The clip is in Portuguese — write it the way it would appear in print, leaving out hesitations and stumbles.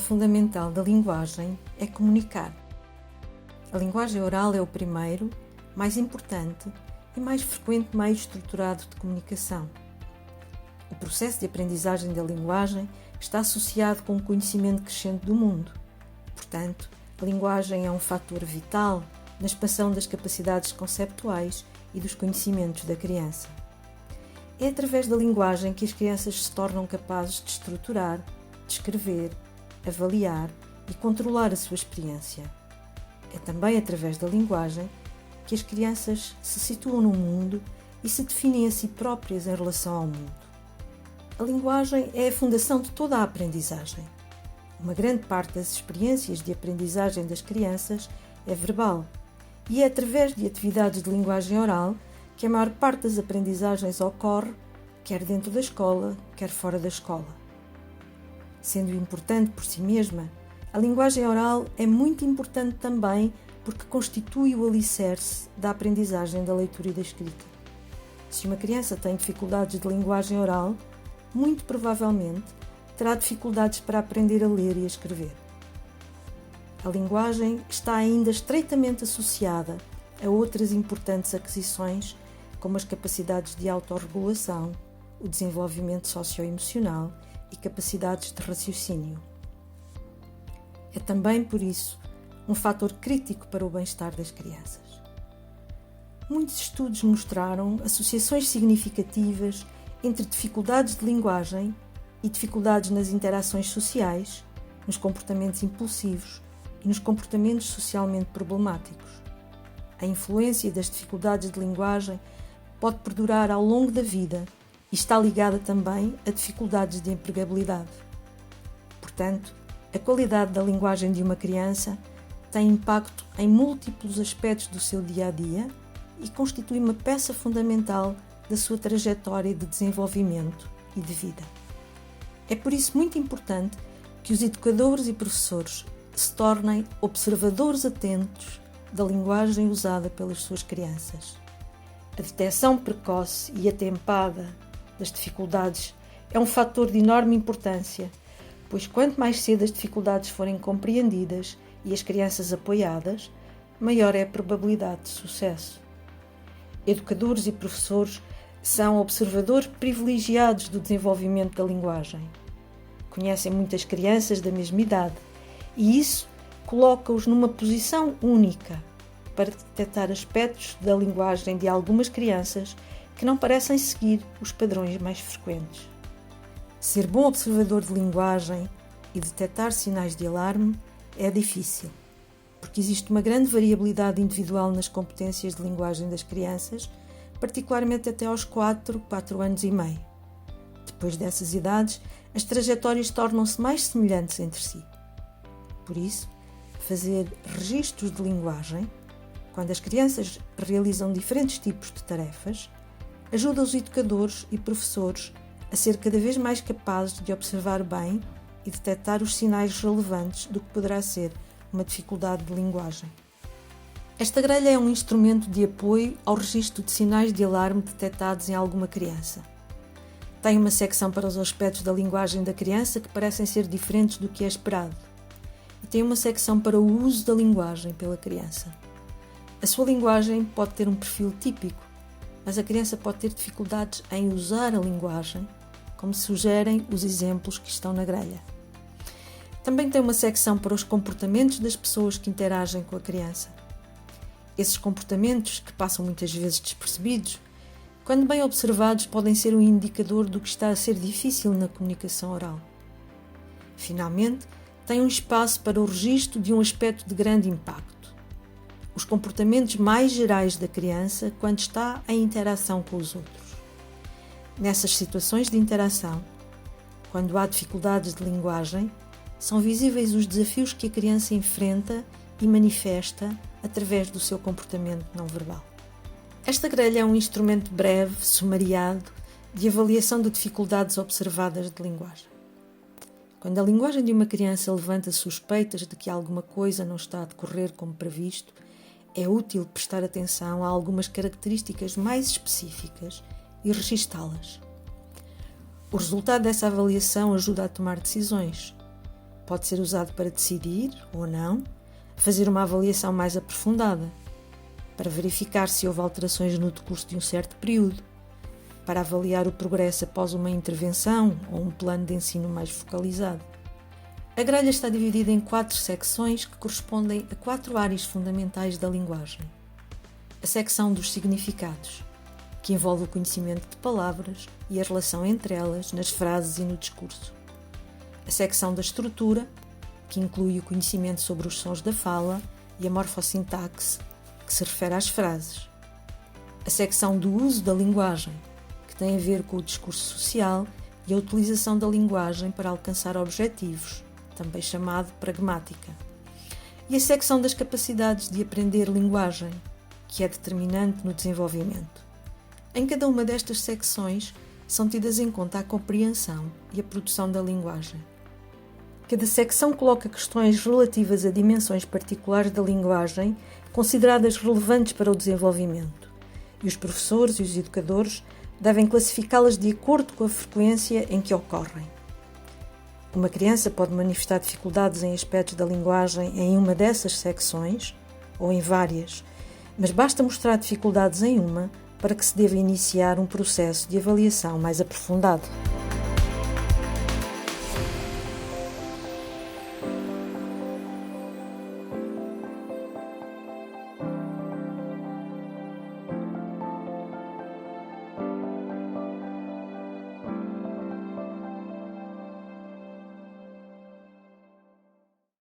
atividade fundamental da linguagem é comunicar. A linguagem oral é o primeiro, mais importante e mais frequente meio estruturado de comunicação. O processo de aprendizagem da linguagem está associado com o conhecimento crescente do mundo. Portanto, a linguagem é um fator vital na expansão das capacidades conceptuais e dos conhecimentos da criança. É através da linguagem que as crianças se tornam capazes de estruturar, descrever, avaliar e controlar a sua experiência. É também através da linguagem que as crianças se situam no mundo e se definem a si próprias em relação ao mundo. A linguagem é a fundação de toda a aprendizagem. Uma grande parte das experiências de aprendizagem das crianças é verbal, e é através de atividades de linguagem oral que a maior parte das aprendizagens ocorre, quer dentro da escola, quer fora da escola. Sendo importante por si mesma, a linguagem oral é muito importante também porque constitui o alicerce da aprendizagem da leitura e da escrita. Se uma criança tem dificuldades de linguagem oral, muito provavelmente terá dificuldades para aprender a ler e a escrever. A linguagem está ainda estreitamente associada a outras importantes aquisições, como as capacidades de autorregulação, o desenvolvimento socioemocional e capacidades de raciocínio. É também, por isso, um fator crítico para o bem-estar das crianças. Muitos estudos mostraram associações significativas entre dificuldades de linguagem e dificuldades nas interações sociais, nos comportamentos impulsivos e nos comportamentos socialmente problemáticos. A influência das dificuldades de linguagem pode perdurar ao longo da vida e está ligada também a dificuldades de empregabilidade. Portanto, a qualidade da linguagem de uma criança tem impacto em múltiplos aspectos do seu dia-a-dia e constitui uma peça fundamental da sua trajetória de desenvolvimento e de vida. É por isso muito importante que os educadores e professores se tornem observadores atentos da linguagem usada pelas suas crianças. A detecção precoce e atempada das dificuldades é um fator de enorme importância, pois quanto mais cedo as dificuldades forem compreendidas e as crianças apoiadas, maior é a probabilidade de sucesso. Educadores e professores são observadores privilegiados do desenvolvimento da linguagem. Conhecem muitas crianças da mesma idade e isso coloca-os numa posição única para detectar aspectos da linguagem de algumas crianças que não parecem seguir os padrões mais frequentes. Ser bom observador de linguagem e detectar sinais de alarme é difícil, porque existe uma grande variabilidade individual nas competências de linguagem das crianças, particularmente até aos 4 anos e meio. Depois dessas idades, as trajetórias tornam-se mais semelhantes entre si. Por isso, fazer registros de linguagem, quando as crianças realizam diferentes tipos de tarefas, ajuda os educadores e professores a ser cada vez mais capazes de observar bem e detectar os sinais relevantes do que poderá ser uma dificuldade de linguagem. Esta grelha é um instrumento de apoio ao registro de sinais de alarme detectados em alguma criança. Tem uma secção para os aspectos da linguagem da criança que parecem ser diferentes do que é esperado. E tem uma secção para o uso da linguagem pela criança. A sua linguagem pode ter um perfil típico, mas a criança pode ter dificuldades em usar a linguagem, como sugerem os exemplos que estão na grelha. Também tem uma secção para os comportamentos das pessoas que interagem com a criança. Esses comportamentos, que passam muitas vezes despercebidos, quando bem observados, podem ser um indicador do que está a ser difícil na comunicação oral. Finalmente, tem um espaço para o registro de um aspecto de grande impacto: os comportamentos mais gerais da criança quando está em interação com os outros. Nessas situações de interação, quando há dificuldades de linguagem, são visíveis os desafios que a criança enfrenta e manifesta através do seu comportamento não verbal. Esta grelha é um instrumento breve, sumariado, de avaliação de dificuldades observadas de linguagem. Quando a linguagem de uma criança levanta suspeitas de que alguma coisa não está a decorrer como previsto, é útil prestar atenção a algumas características mais específicas e registá-las. O resultado dessa avaliação ajuda a tomar decisões. Pode ser usado para decidir, ou não, fazer uma avaliação mais aprofundada, para verificar se houve alterações no decurso de um certo período, para avaliar o progresso após uma intervenção ou um plano de ensino mais focalizado. A grelha está dividida em 4 secções que correspondem a 4 áreas fundamentais da linguagem. A secção dos significados, que envolve o conhecimento de palavras e a relação entre elas nas frases e no discurso. A secção da estrutura, que inclui o conhecimento sobre os sons da fala e a morfossintaxe, que se refere às frases. A secção do uso da linguagem, que tem a ver com o discurso social e a utilização da linguagem para alcançar objetivos, também chamado pragmática. E a secção das capacidades de aprender linguagem, que é determinante no desenvolvimento. Em cada uma destas secções são tidas em conta a compreensão e a produção da linguagem. Cada secção coloca questões relativas a dimensões particulares da linguagem consideradas relevantes para o desenvolvimento, e os professores e os educadores devem classificá-las de acordo com a frequência em que ocorrem. Uma criança pode manifestar dificuldades em aspectos da linguagem em uma dessas secções, ou em várias, mas basta mostrar dificuldades em uma para que se deva iniciar um processo de avaliação mais aprofundado.